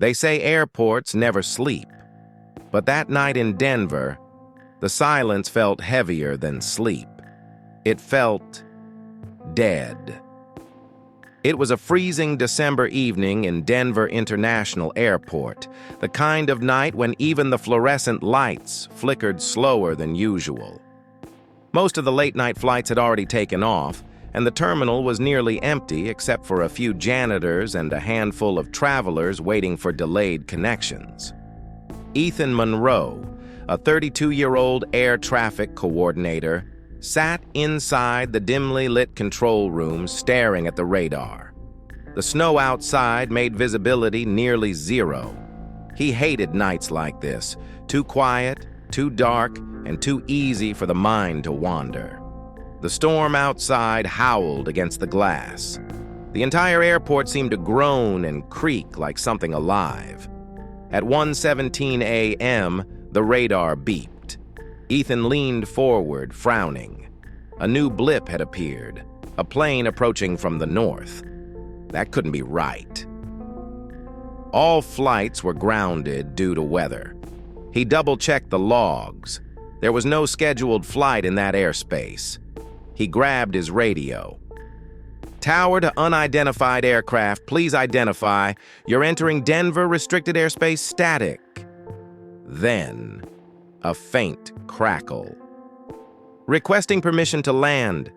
They say airports never sleep, but that night in Denver, the silence felt heavier than sleep. It felt dead. It was a freezing December evening in Denver International Airport, the kind of night when even the fluorescent lights flickered slower than usual. Most of the late-night flights had already taken off, and the terminal was nearly empty except for a few janitors and a handful of travelers waiting for delayed connections. Ethan Monroe, a 32-year-old air traffic coordinator, sat inside the dimly lit control room staring at the radar. The snow outside made visibility nearly zero. He hated nights like this, too quiet, too dark, and too easy for the mind to wander. The storm outside howled against the glass. The entire airport seemed to groan and creak like something alive. At 1:17 a.m., the radar beeped. Ethan leaned forward, frowning. A new blip had appeared, a plane approaching from the north. That couldn't be right. All flights were grounded due to weather. He double-checked the logs. There was no scheduled flight in that airspace. He grabbed his radio. Tower to unidentified aircraft, please identify. You're entering Denver restricted airspace static. Then, a faint crackle. Requesting permission to land.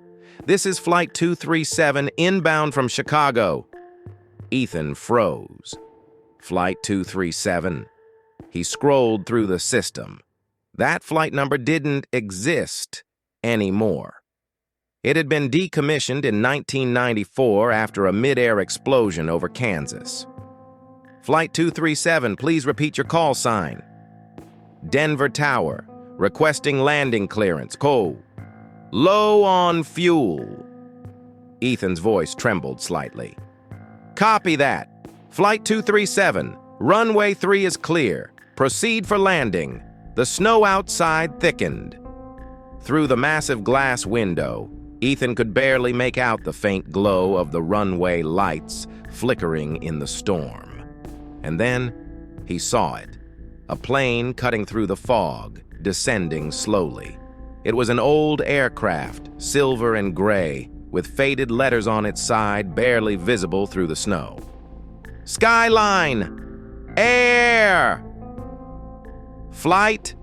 This is Flight 237 inbound from Chicago. Ethan froze. Flight 237. He scrolled through the system. That flight number didn't exist anymore. It had been decommissioned in 1994 after a mid-air explosion over Kansas. Flight 237, please repeat your call sign. Denver Tower, requesting landing clearance, code. Low on fuel. Ethan's voice trembled slightly. Copy that. Flight 237, runway 3 is clear. Proceed for landing. The snow outside thickened. Through the massive glass window, Ethan could barely make out the faint glow of the runway lights flickering in the storm. And then he saw it. A plane cutting through the fog, descending slowly. It was an old aircraft, silver and gray, with faded letters on its side barely visible through the snow. Skyline! Air! Flight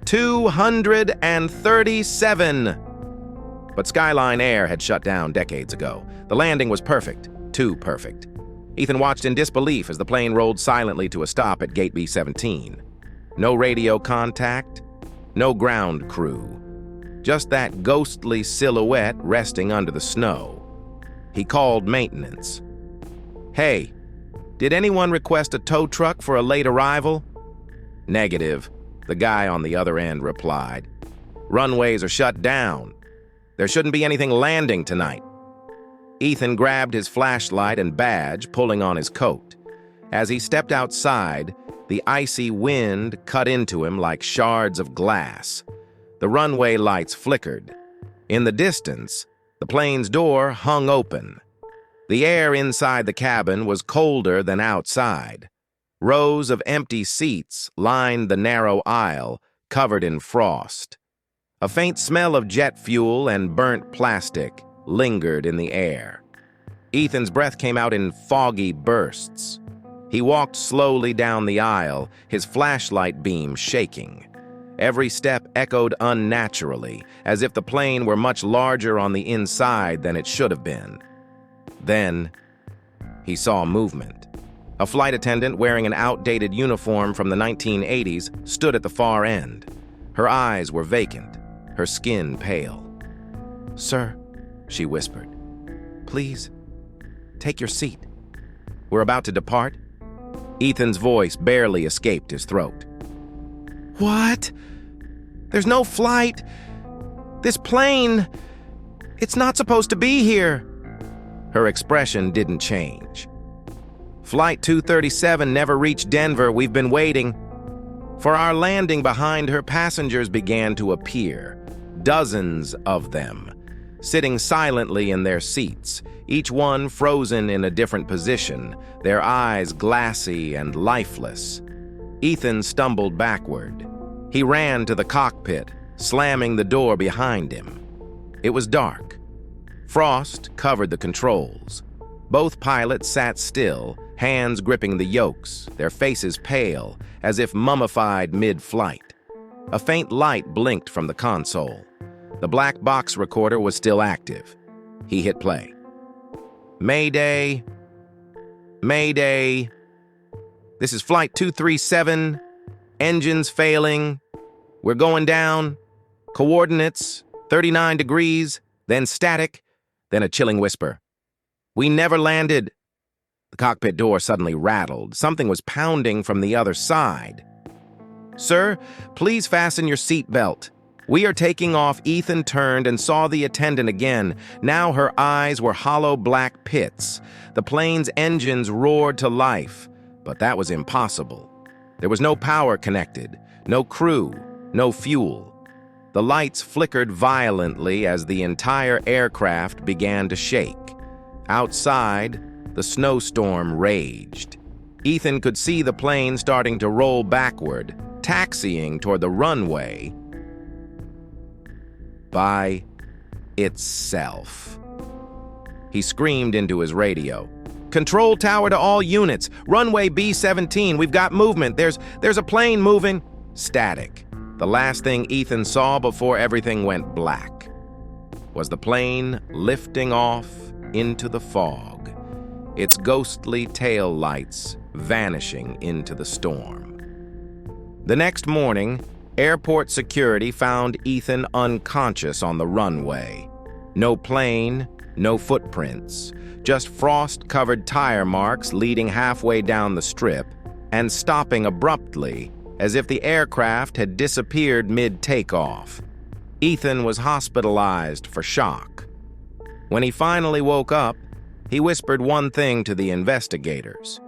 237. But Skyline Air had shut down decades ago. The landing was perfect, too perfect. Ethan watched in disbelief as the plane rolled silently to a stop at Gate B-17. No radio contact, no ground crew. Just that ghostly silhouette resting under the snow. He called maintenance. Hey, did anyone request a tow truck for a late arrival? Negative, the guy on the other end replied. Runways are shut down. There shouldn't be anything landing tonight. Ethan grabbed his flashlight and badge, pulling on his coat. As he stepped outside, the icy wind cut into him like shards of glass. The runway lights flickered. In the distance, the plane's door hung open. The air inside the cabin was colder than outside. Rows of empty seats lined the narrow aisle, covered in frost. A faint smell of jet fuel and burnt plastic lingered in the air. Ethan's breath came out in foggy bursts. He walked slowly down the aisle, his flashlight beam shaking. Every step echoed unnaturally, as if the plane were much larger on the inside than it should have been. Then, he saw movement. A flight attendant wearing an outdated uniform from the 1980s stood at the far end. Her eyes were vacant, her skin pale. "Sir," she whispered, "please, take your seat. We're about to depart." Ethan's voice barely escaped his throat. "What? There's no flight. This plane, it's not supposed to be here." Her expression didn't change. "Flight 237 never reached Denver. We've been waiting." For our landing behind her, passengers began to appear. Dozens of them. sitting silently in their seats, each one frozen in a different position, their eyes glassy and lifeless. Ethan stumbled backward. He ran to the cockpit, slamming the door behind him. It was dark. Frost covered the controls. Both pilots sat still, hands gripping the yokes, their faces pale, as if mummified mid-flight. A faint light blinked from the console. The black box recorder was still active. He hit play. Mayday. Mayday. This is Flight 237. Engines failing. We're going down. Coordinates, 39 degrees, then static, then a chilling whisper. We never landed. The cockpit door suddenly rattled. Something was pounding from the other side. Sir, please fasten your seatbelt. We are taking off. Ethan turned and saw the attendant again. Now her eyes were hollow black pits. The plane's engines roared to life, but that was impossible. There was no power connected, no crew, no fuel. The lights flickered violently as the entire aircraft began to shake. Outside, the snowstorm raged. Ethan could see the plane starting to roll backward, taxiing toward the runway by itself. He screamed into his radio. Control tower to all units. Runway B-17. We've got movement. There's a plane moving. Static. The last thing Ethan saw before everything went black was the plane lifting off into the fog, its ghostly tail lights vanishing into the storm. The next morning, airport security found Ethan unconscious on the runway. No plane, no footprints, just frost-covered tire marks leading halfway down the strip and stopping abruptly as if the aircraft had disappeared mid-takeoff. Ethan was hospitalized for shock. When he finally woke up, he whispered one thing to the investigators.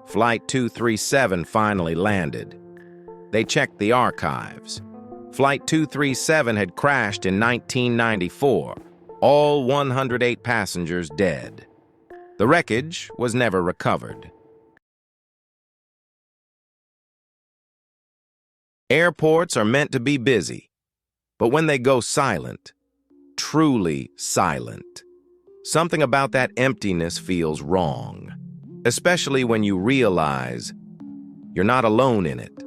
Flight 237 finally landed. They checked the archives. Flight 237 had crashed in 1994, all 108 passengers dead. The wreckage was never recovered. Airports are meant to be busy, but when they go silent, truly silent, something about that emptiness feels wrong, especially when you realize you're not alone in it.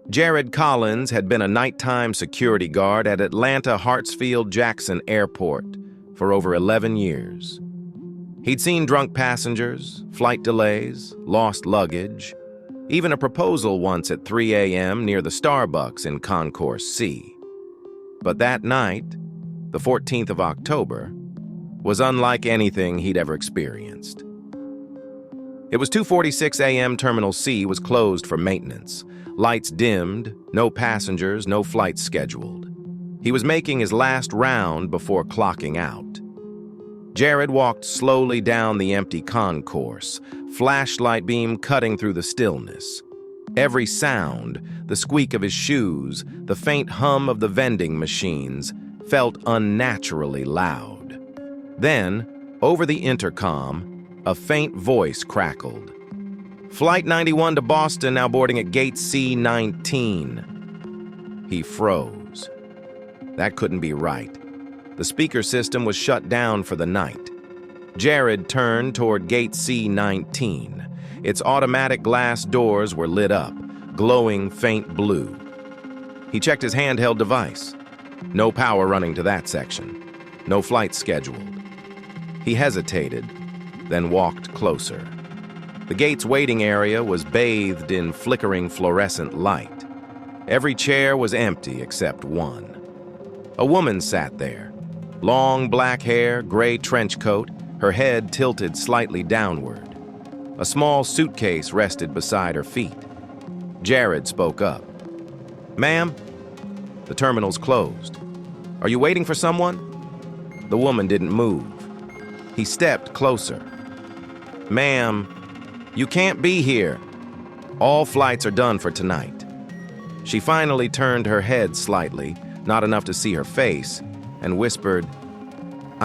Jared Collins had been a nighttime security guard at Atlanta Hartsfield-Jackson Airport for over 11 years. He'd seen drunk passengers, flight delays, lost luggage, even a proposal once at 3 a.m. near the Starbucks in Concourse C. But that night, the 14th of October, was unlike anything he'd ever experienced. It was 2:46 a.m. Terminal C was closed for maintenance. Lights dimmed, no passengers, no flights scheduled. He was making his last round before clocking out. Jared walked slowly down the empty concourse, flashlight beam cutting through the stillness. Every sound, the squeak of his shoes, the faint hum of the vending machines, felt unnaturally loud. Then, over the intercom, a faint voice crackled. Flight 91 to Boston, now boarding at gate C-19. He froze. That couldn't be right. The speaker system was shut down for the night. Jared turned toward gate C-19. Its automatic glass doors were lit up, glowing faint blue. He checked his handheld device. No power running to that section. No flight scheduled. He hesitated, then walked closer. The gate's waiting area was bathed in flickering fluorescent light. Every chair was empty except one. A woman sat there. Long black hair, gray trench coat, her head tilted slightly downward. A small suitcase rested beside her feet. Jared spoke up. Ma'am, the terminal's closed. Are you waiting for someone? The woman didn't move. He stepped closer. Ma'am, you can't be here. All flights are done for tonight. She finally turned her head slightly, not enough to see her face, and whispered,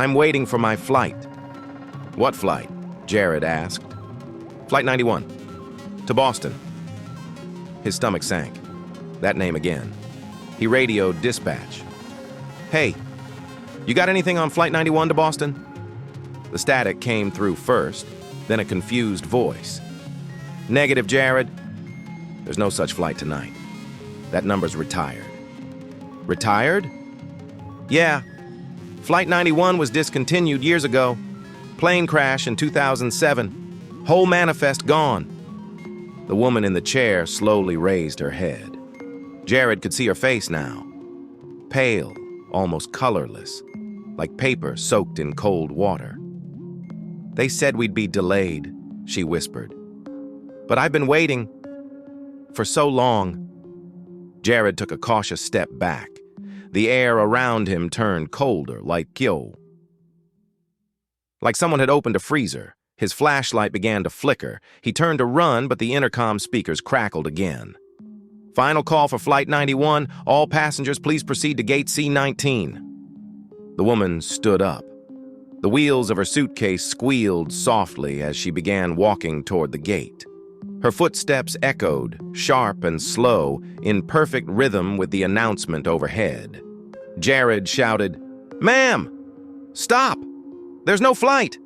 I'm waiting for my flight. What flight? Jared asked. Flight 91. To Boston. His stomach sank. That name again. He radioed dispatch. Hey, you got anything on Flight 91 to Boston? The static came through first, then a confused voice. Negative, Jared. There's no such flight tonight. That number's retired. Retired? Yeah. Flight 91 was discontinued years ago. Plane crash in 2007. Whole manifest gone. The woman in the chair slowly raised her head. Jared could see her face now. Pale, almost colorless, like paper soaked in cold water. They said we'd be delayed, she whispered. But I've been waiting for so long. Jared took a cautious step back. The air around him turned colder, like someone had opened a freezer. His flashlight began to flicker. He turned to run, but the intercom speakers crackled again. Final call for Flight 91. All passengers, please proceed to Gate C-19. The woman stood up. The wheels of her suitcase squealed softly as she began walking toward the gate. Her footsteps echoed, sharp and slow, in perfect rhythm with the announcement overhead. Jared shouted, "Ma'am! Stop! There's no flight!"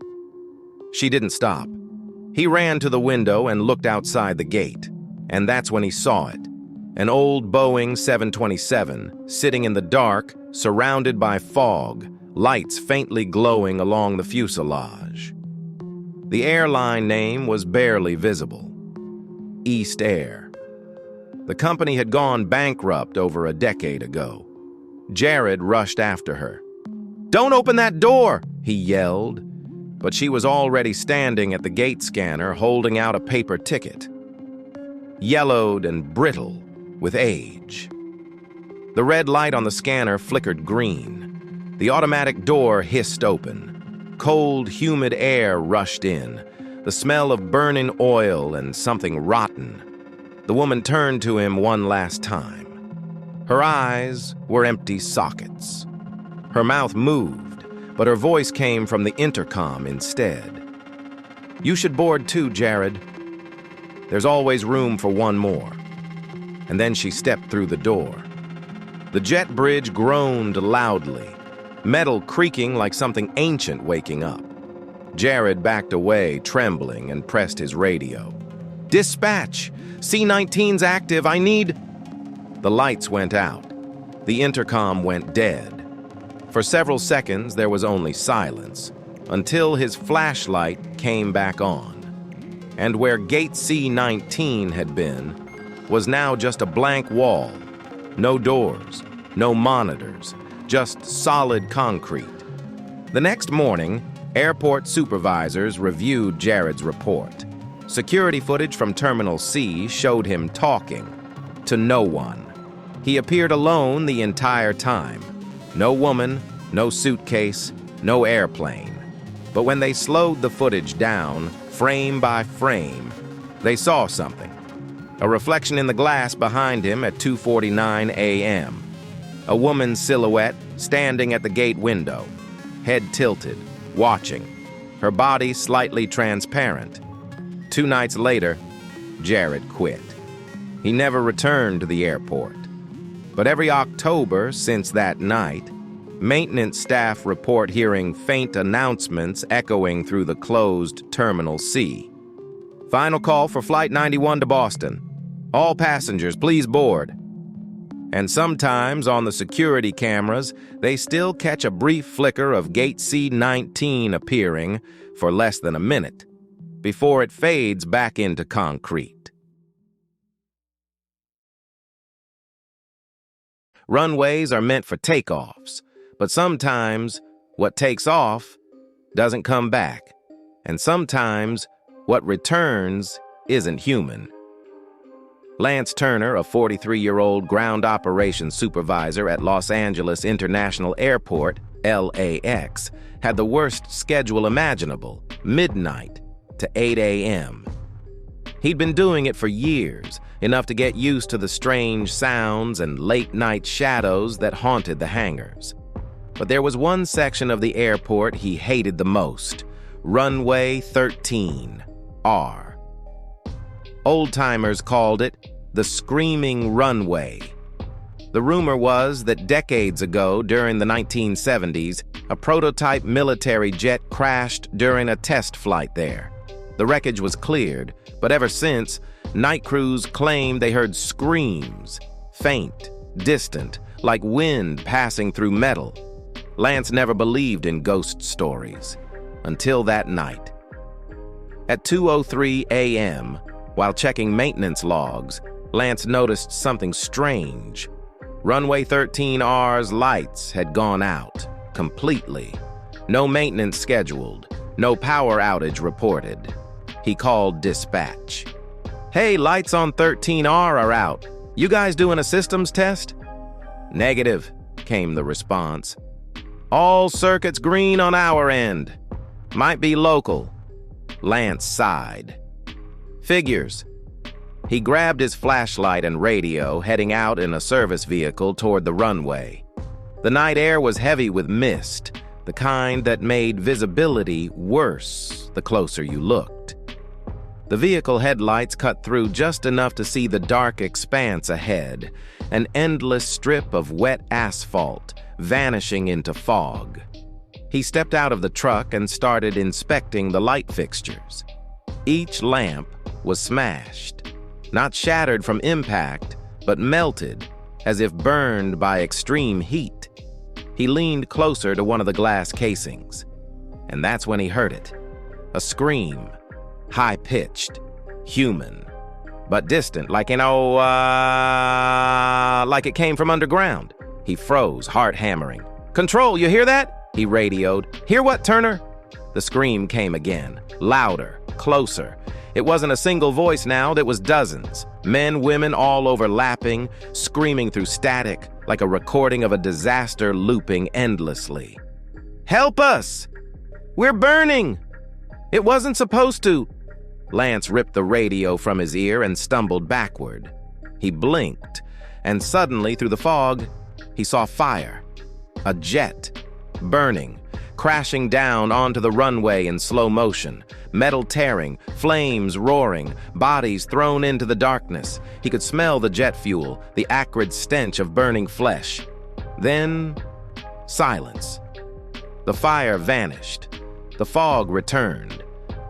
She didn't stop. He ran to the window and looked outside the gate, and that's when he saw it. An old Boeing 727, sitting in the dark, surrounded by fog, lights faintly glowing along the fuselage. The airline name was barely visible. East Air. The company had gone bankrupt over a decade ago. Jared rushed after her. "Don't open that door!" he yelled, but she was already standing at the gate scanner holding out a paper ticket. Yellowed and brittle with age. The red light on the scanner flickered green. The automatic door hissed open. Cold, humid air rushed in, the smell of burning oil and something rotten. The woman turned to him one last time. Her eyes were empty sockets. Her mouth moved, but her voice came from the intercom instead. "You should board too, Jared. There's always room for one more." And then she stepped through the door. The jet bridge groaned loudly, metal creaking like something ancient waking up. Jared backed away, trembling, and pressed his radio. "Dispatch! C-19's active, I need—" The lights went out. The intercom went dead. For several seconds, there was only silence, until his flashlight came back on. And where Gate C-19 had been, was now just a blank wall. No doors, no monitors, just solid concrete. The next morning, airport supervisors reviewed Jared's report. Security footage from Terminal C showed him talking to no one. He appeared alone the entire time. No woman, no suitcase, no airplane. But when they slowed the footage down, frame by frame, they saw something. A reflection in the glass behind him at 2:49 a.m. A woman's silhouette standing at the gate window, head tilted, watching, her body slightly transparent. 2 nights later, Jared quit. He never returned to the airport. But every October since that night, maintenance staff report hearing faint announcements echoing through the closed Terminal C. Final call for Flight 91 to Boston. All passengers, please board. And sometimes on the security cameras, they still catch a brief flicker of Gate C-19 appearing for less than a minute, before it fades back into concrete. Runways are meant for takeoffs, but sometimes what takes off doesn't come back, and sometimes what returns isn't human. Lance Turner, a 43-year-old ground operations supervisor at Los Angeles International Airport, LAX, had the worst schedule imaginable, midnight to 8 a.m. He'd been doing it for years, enough to get used to the strange sounds and late-night shadows that haunted the hangars. But there was one section of the airport he hated the most: runway 13R. Old-timers called it the Screaming Runway. The rumor was that decades ago, during the 1970s, a prototype military jet crashed during a test flight there. The wreckage was cleared, but ever since, night crews claimed they heard screams, faint, distant, like wind passing through metal. Lance never believed in ghost stories, until that night. At 2:03 a.m., while checking maintenance logs, Lance noticed something strange. Runway 13R's lights had gone out, completely. No maintenance scheduled, no power outage reported. He called dispatch. "Hey, lights on 13R are out. You guys doing a systems test?" "Negative," came the response. "All circuits green on our end. Might be local." Lance sighed. "Figures." He grabbed his flashlight and radio, heading out in a service vehicle toward the runway. The night air was heavy with mist, the kind that made visibility worse the closer you looked. The vehicle headlights cut through just enough to see the dark expanse ahead, an endless strip of wet asphalt vanishing into fog. He stepped out of the truck and started inspecting the light fixtures. Each lamp was smashed. Not shattered from impact, but melted, as if burned by extreme heat. He leaned closer to one of the glass casings, and that's when he heard it. A scream, high-pitched, human, but distant, like like it came from underground. He froze, heart hammering. "Control, you hear that?" he radioed. "Hear what, Turner?" The scream came again, louder, closer. It wasn't a single voice now, there was dozens. Men, women, all overlapping, screaming through static, like a recording of a disaster looping endlessly. "Help us! We're burning! It wasn't supposed to!" Lance ripped the radio from his ear and stumbled backward. He blinked, and suddenly, through the fog, he saw fire. A jet, burning, crashing down onto the runway in slow motion, metal tearing, flames roaring, bodies thrown into the darkness. He could smell the jet fuel, the acrid stench of burning flesh. Then, silence. The fire vanished. The fog returned.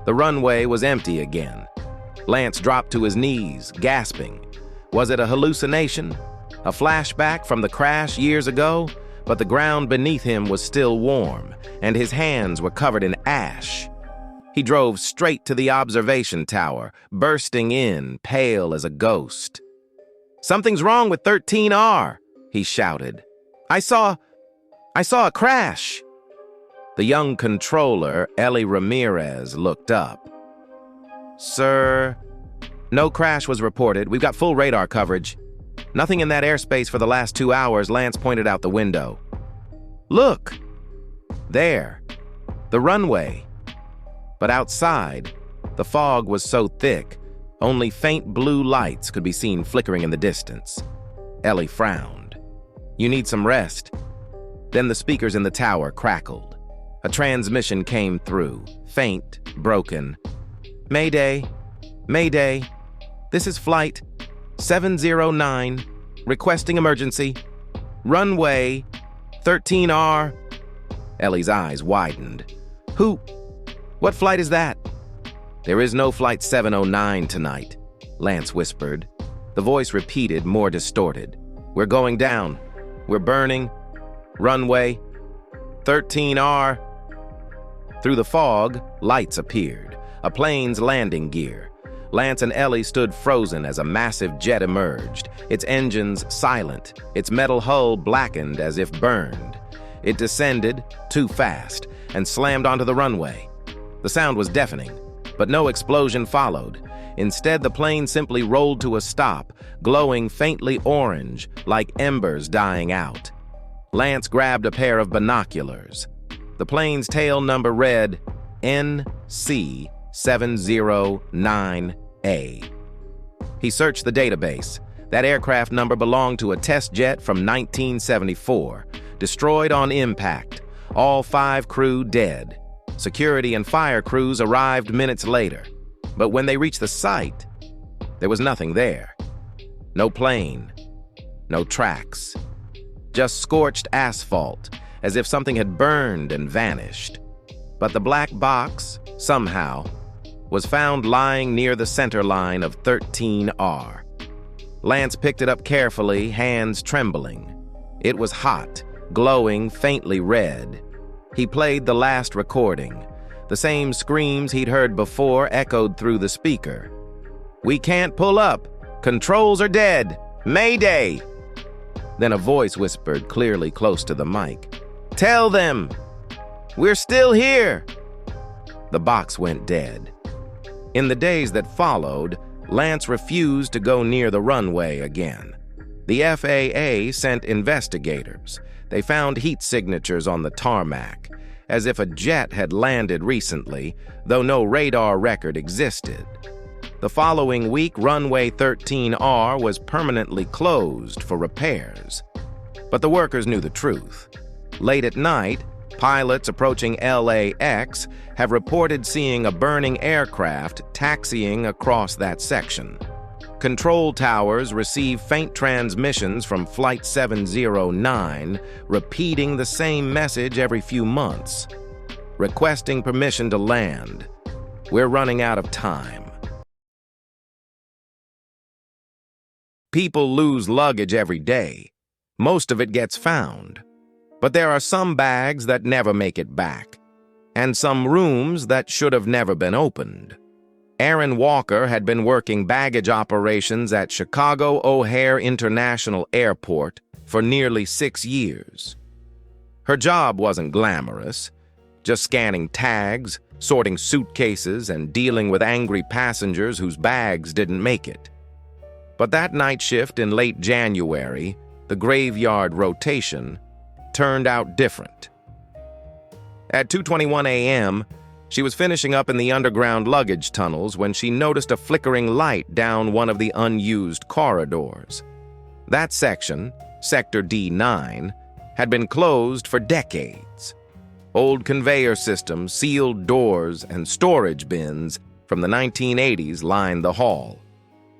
The runway was empty again. Lance dropped to his knees, gasping. Was it a hallucination? A flashback from the crash years ago? But the ground beneath him was still warm, and his hands were covered in ash. He drove straight to the observation tower, bursting in, pale as a ghost. "Something's wrong with 13R, he shouted. I saw a crash." The young controller, Ellie Ramirez, looked up. "Sir, no crash was reported. We've got full radar coverage. Nothing in that airspace for the last 2 hours," Lance pointed out the window. "Look! There. The runway." But outside, the fog was so thick, only faint blue lights could be seen flickering in the distance. Ellie frowned. "You need some rest." Then the speakers in the tower crackled. A transmission came through, faint, broken. "Mayday, Mayday, this is Flight 709, requesting emergency. Runway 13R. Ellie's eyes widened. What flight is that?" "There is no Flight 709 tonight," Lance whispered. The voice repeated, more distorted. "We're going down. We're burning. Runway 13R. Through the fog, lights appeared. A plane's landing gear. Lance and Ellie stood frozen as a massive jet emerged, its engines silent, its metal hull blackened as if burned. It descended, too fast, and slammed onto the runway. The sound was deafening, but no explosion followed. Instead, the plane simply rolled to a stop, glowing faintly orange, like embers dying out. Lance grabbed a pair of binoculars. The plane's tail number read NC709A. He searched the database. That aircraft number belonged to a test jet from 1974, destroyed on impact. All 5 crew dead. Security and fire crews arrived minutes later. But when they reached the site, there was nothing there. No plane, no tracks. Just scorched asphalt, as if something had burned and vanished. But the black box, somehow, was found lying near the center line of 13R. Lance picked it up carefully, hands trembling. It was hot, glowing faintly red. He played the last recording. The same screams he'd heard before echoed through the speaker. "We can't pull up. Controls are dead. Mayday!" Then a voice whispered clearly close to the mic. "Tell them! We're still here!" The box went dead. In the days that followed, Lance refused to go near the runway again. The FAA sent investigators. They found heat signatures on the tarmac, as if a jet had landed recently, though no radar record existed. The following week, runway 13R was permanently closed for repairs. But the workers knew the truth. Late at night, pilots approaching LAX have reported seeing a burning aircraft taxiing across that section. Control towers receive faint transmissions from Flight 709, repeating the same message every few months, requesting permission to land. We're running out of time. People lose luggage every day. Most of it gets found. But there are some bags that never make it back, and some rooms that should have never been opened. Erin Walker had been working baggage operations at Chicago O'Hare International Airport for nearly 6 years. Her job wasn't glamorous, just scanning tags, sorting suitcases, and dealing with angry passengers whose bags didn't make it. But that night shift in late January, the graveyard rotation, turned out different. At 2:21 a.m., she was finishing up in the underground luggage tunnels when she noticed a flickering light down one of the unused corridors. That section, Sector D9, had been closed for decades. Old conveyor systems, sealed doors, and storage bins from the 1980s lined the hall.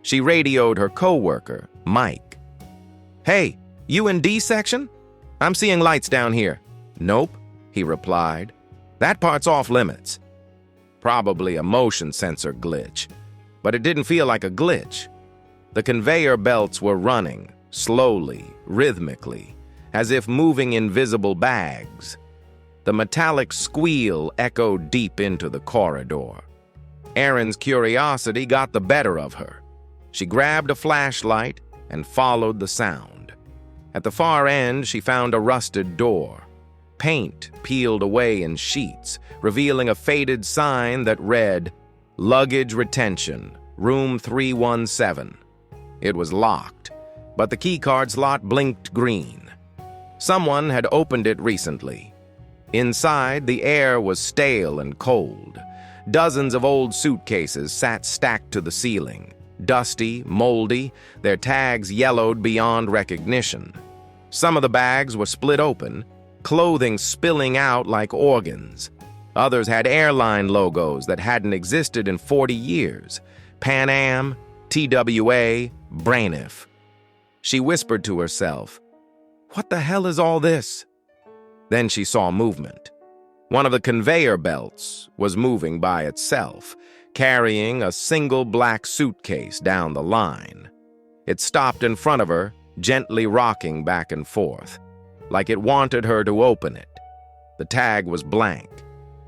She radioed her coworker, Mike. "Hey, you in D section? I'm seeing lights down here." "Nope," he replied. "That part's off limits." Probably a motion sensor glitch, but it didn't feel like a glitch. The conveyor belts were running, slowly, rhythmically, as if moving invisible bags. The metallic squeal echoed deep into the corridor. Erin's curiosity got the better of her. She grabbed a flashlight and followed the sound. At the far end, she found a rusted door. Paint peeled away in sheets, revealing a faded sign that read, "Luggage Retention, Room 317. It was locked, but the keycard slot blinked green. Someone had opened it recently. Inside, the air was stale and cold. Dozens of old suitcases sat stacked to the ceiling, dusty, moldy, their tags yellowed beyond recognition. Some of the bags were split open, clothing spilling out like organs. Others had airline logos that hadn't existed in 40 years. Pan Am, TWA, Braniff. She whispered to herself, "What the hell is all this?" Then she saw movement. One of the conveyor belts was moving by itself, carrying a single black suitcase down the line. It stopped in front of her, gently rocking back and forth, like it wanted her to open it. The tag was blank.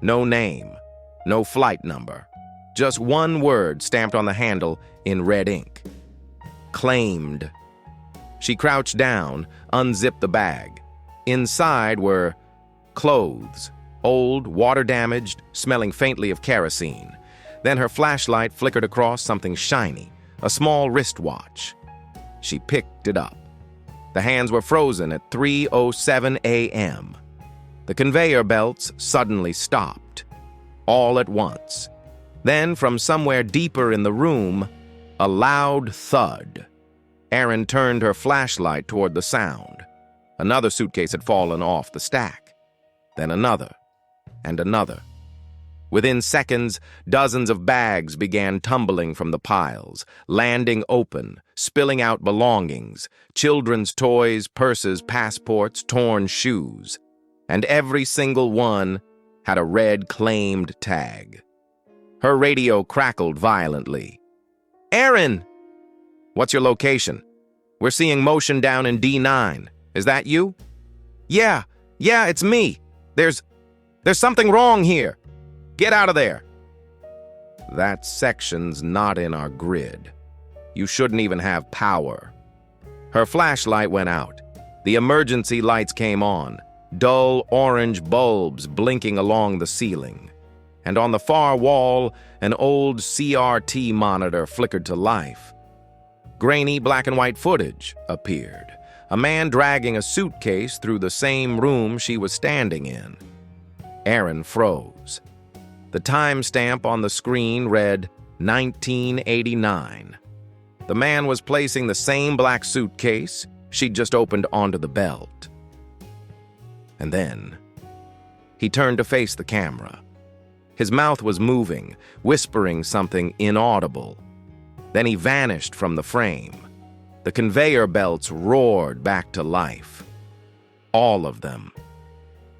No name, no flight number. Just one word stamped on the handle in red ink. Claimed. She crouched down, unzipped the bag. Inside were clothes, old, water-damaged, smelling faintly of kerosene. Then her flashlight flickered across something shiny, a small wristwatch. She picked it up. The hands were frozen at 3:07 a.m. The conveyor belts suddenly stopped, all at once. Then, from somewhere deeper in the room, a loud thud. Erin turned her flashlight toward the sound. Another suitcase had fallen off the stack. Then another, and another. Within seconds, dozens of bags began tumbling from the piles, landing open, spilling out belongings, children's toys, purses, passports, torn shoes. And every single one had a red claimed tag. Her radio crackled violently. "Aaron! What's your location? We're seeing motion down in D9. Is that you?" Yeah, it's me. There's something wrong here. Get out of there." "That section's not in our grid. You shouldn't even have power." Her flashlight went out. The emergency lights came on, dull orange bulbs blinking along the ceiling. And on the far wall, an old CRT monitor flickered to life. Grainy black and white footage appeared. A man dragging a suitcase through the same room she was standing in. Aaron froze. The timestamp on the screen read 1989. The man was placing the same black suitcase she'd just opened onto the belt. And then he turned to face the camera. His mouth was moving, whispering something inaudible. Then he vanished from the frame. The conveyor belts roared back to life. All of them.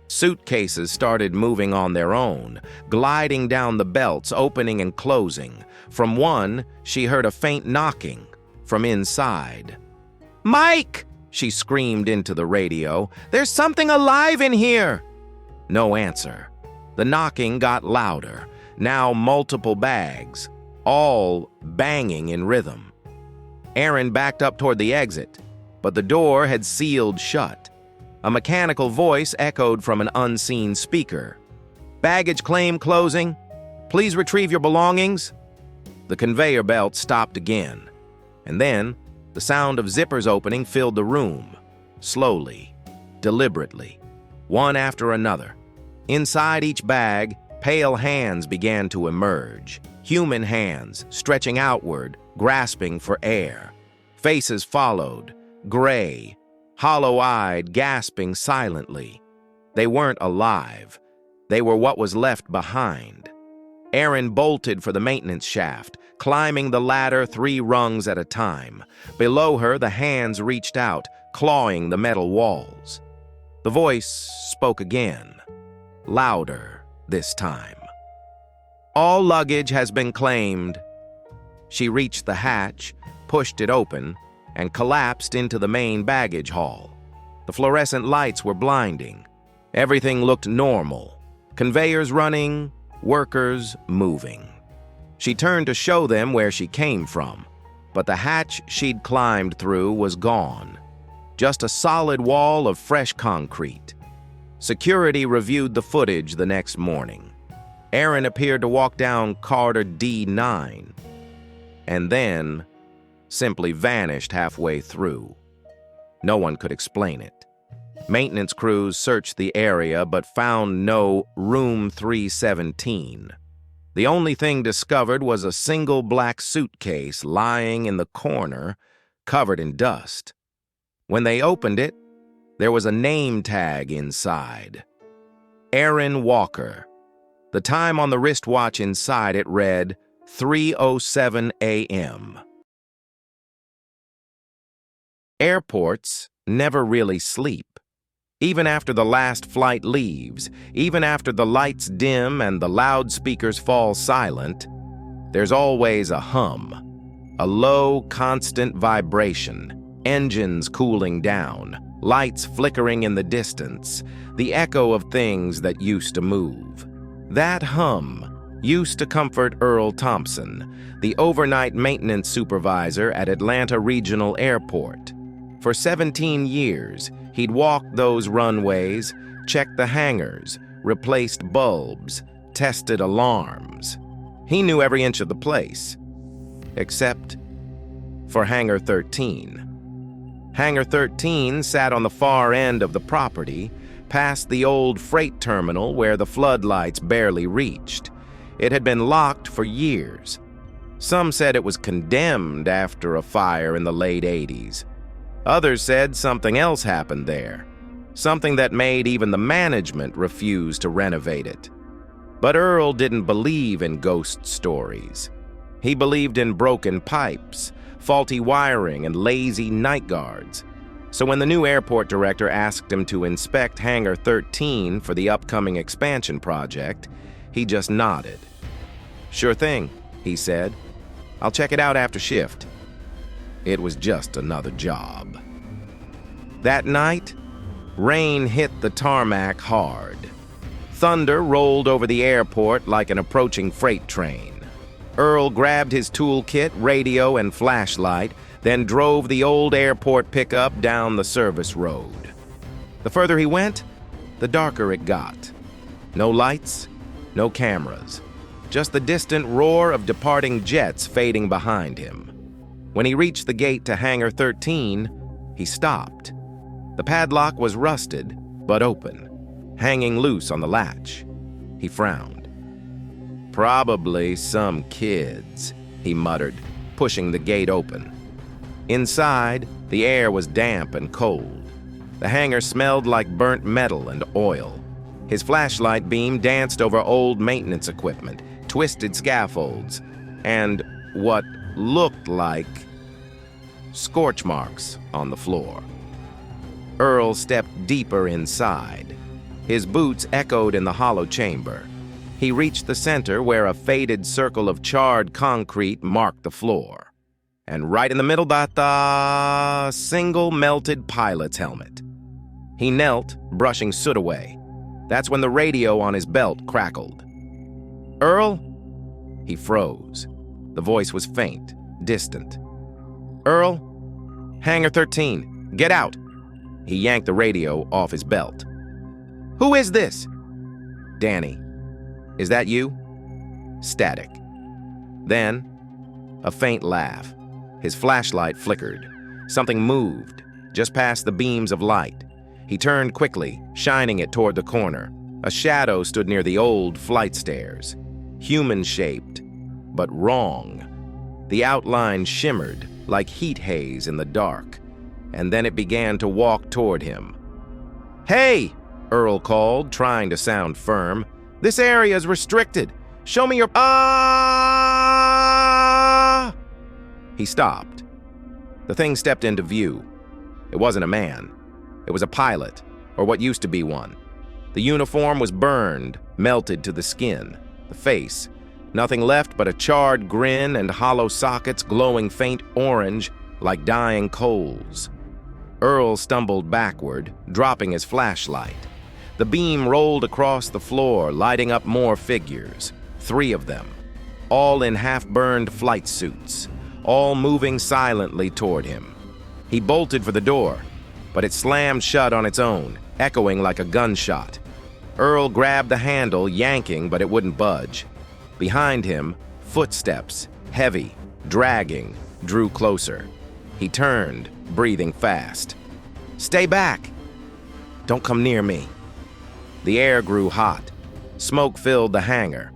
Suitcases started moving on their own, gliding down the belts, opening and closing. From one, she heard a faint knocking from inside. "Mike!" she screamed into the radio. "There's something alive in here!" No answer. The knocking got louder, now multiple bags, all banging in rhythm. Aaron backed up toward the exit, but the door had sealed shut. A mechanical voice echoed from an unseen speaker. "Baggage claim closing. Please retrieve your belongings." The conveyor belt stopped again, and then the sound of zippers opening filled the room, slowly, deliberately, one after another. Inside each bag, pale hands began to emerge, human hands stretching outward, grasping for air. Faces followed, gray, hollow-eyed, gasping silently. They weren't alive. They were what was left behind. Aaron bolted for the maintenance shaft, climbing the ladder 3 rungs at a time. Below her, the hands reached out, clawing the metal walls. The voice spoke again, louder this time. "All luggage has been claimed." She reached the hatch, pushed it open, and collapsed into the main baggage hall. The fluorescent lights were blinding. Everything looked normal. Conveyors running, workers moving. She turned to show them where she came from, but the hatch she'd climbed through was gone. Just a solid wall of fresh concrete. Security reviewed the footage the next morning. Aaron appeared to walk down corridor D9, and then simply vanished halfway through. No one could explain it. Maintenance crews searched the area but found no room 317. The only thing discovered was a single black suitcase lying in the corner, covered in dust. When they opened it, there was a name tag inside. Aaron Walker. The time on the wristwatch inside it read 3:07 a.m. Airports never really sleep. Even after the last flight leaves, even after the lights dim and the loudspeakers fall silent, there's always a hum, a low, constant vibration, engines cooling down, lights flickering in the distance, the echo of things that used to move. That hum used to comfort Earl Thompson, the overnight maintenance supervisor at Atlanta Regional Airport. For 17 years, he'd walked those runways, checked the hangars, replaced bulbs, tested alarms. He knew every inch of the place, except for Hangar 13. Hangar 13 sat on the far end of the property, past the old freight terminal where the floodlights barely reached. It had been locked for years. Some said it was condemned after a fire in the late 80s. Others said something else happened there, something that made even the management refuse to renovate it. But Earl didn't believe in ghost stories. He believed in broken pipes, faulty wiring, and lazy night guards. So when the new airport director asked him to inspect Hangar 13 for the upcoming expansion project, he just nodded. "Sure thing," he said. "I'll check it out after shift." It was just another job. That night, rain hit the tarmac hard. Thunder rolled over the airport like an approaching freight train. Earl grabbed his toolkit, radio, and flashlight, then drove the old airport pickup down the service road. The further he went, the darker it got. No lights, no cameras, just the distant roar of departing jets fading behind him. When he reached the gate to Hangar 13, he stopped. The padlock was rusted, but open, hanging loose on the latch. He frowned. "Probably some kids," he muttered, pushing the gate open. Inside, the air was damp and cold. The hangar smelled like burnt metal and oil. His flashlight beam danced over old maintenance equipment, twisted scaffolds, and what looked like scorch marks on the floor. Earl stepped deeper inside. His boots echoed in the hollow chamber. He reached the center where a faded circle of charred concrete marked the floor. And right in the middle, the single melted pilot's helmet. He knelt, brushing soot away. That's when the radio on his belt crackled. "Earl?" He froze. The voice was faint, distant. "Earl? Hangar 13, get out!" He yanked the radio off his belt. "Who is this?" "Danny. Is that you?" Static. Then, a faint laugh. His flashlight flickered. Something moved, just past the beams of light. He turned quickly, shining it toward the corner. A shadow stood near the old flight stairs. Human-shaped, but wrong. The outline shimmered like heat haze in the dark, and then it began to walk toward him. "Hey!" Earl called, trying to sound firm. "This area is restricted. Show me your..." He stopped. The thing stepped into view. It wasn't a man. It was a pilot, or what used to be one. The uniform was burned, melted to the skin. The face, nothing left but a charred grin and hollow sockets glowing faint orange like dying coals. Earl stumbled backward, dropping his flashlight. The beam rolled across the floor, lighting up more figures. 3 of them, all in half-burned flight suits, all moving silently toward him. He bolted for the door, but it slammed shut on its own, echoing like a gunshot. Earl grabbed the handle, yanking, but it wouldn't budge. Behind him, footsteps, heavy, dragging, drew closer. He turned, breathing fast. "Stay back! Don't come near me." The air grew hot. Smoke filled the hangar,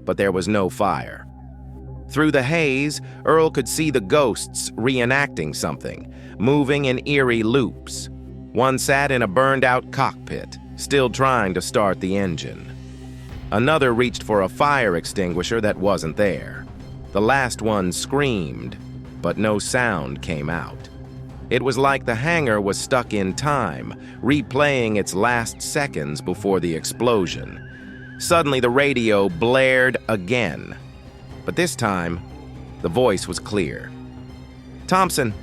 but there was no fire. Through the haze, Earl could see the ghosts reenacting something, moving in eerie loops. One sat in a burned-out cockpit, still trying to start the engine. Another reached for a fire extinguisher that wasn't there. The last one screamed, but no sound came out. It was like the hangar was stuck in time, replaying its last seconds before the explosion. Suddenly, the radio blared again. But this time, the voice was clear. "Thompson,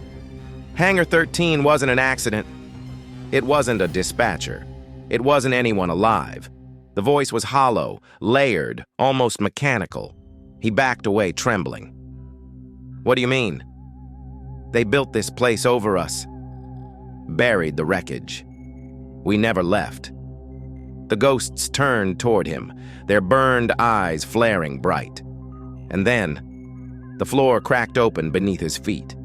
Hangar 13 wasn't an accident. It wasn't a dispatcher. It wasn't anyone alive." The voice was hollow, layered, almost mechanical. He backed away, trembling. "What do you mean?" "They built this place over us. Buried the wreckage. We never left." The ghosts turned toward him, their burned eyes flaring bright. And then, the floor cracked open beneath his feet.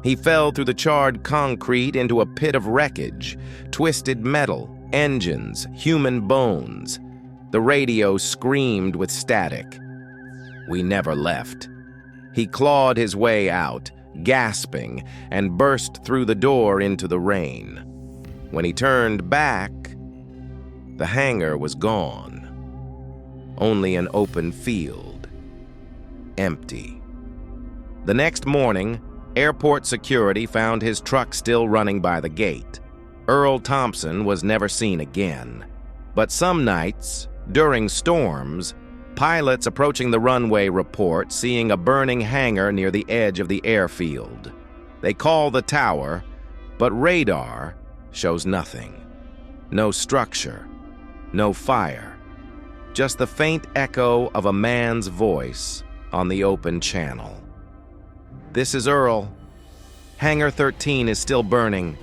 He fell through the charred concrete into a pit of wreckage, twisted metal, engines, human bones. The radio screamed with static. "We never left." He clawed his way out, gasping, and burst through the door into the rain. When he turned back, the hangar was gone. Only an open field. Empty. The next morning, airport security found his truck still running by the gate. Earl Thompson was never seen again. But some nights, during storms, pilots approaching the runway report seeing a burning hangar near the edge of the airfield. They call the tower, but radar shows nothing. No structure, no fire, just the faint echo of a man's voice on the open channel. "This is Earl. Hangar 13 is still burning.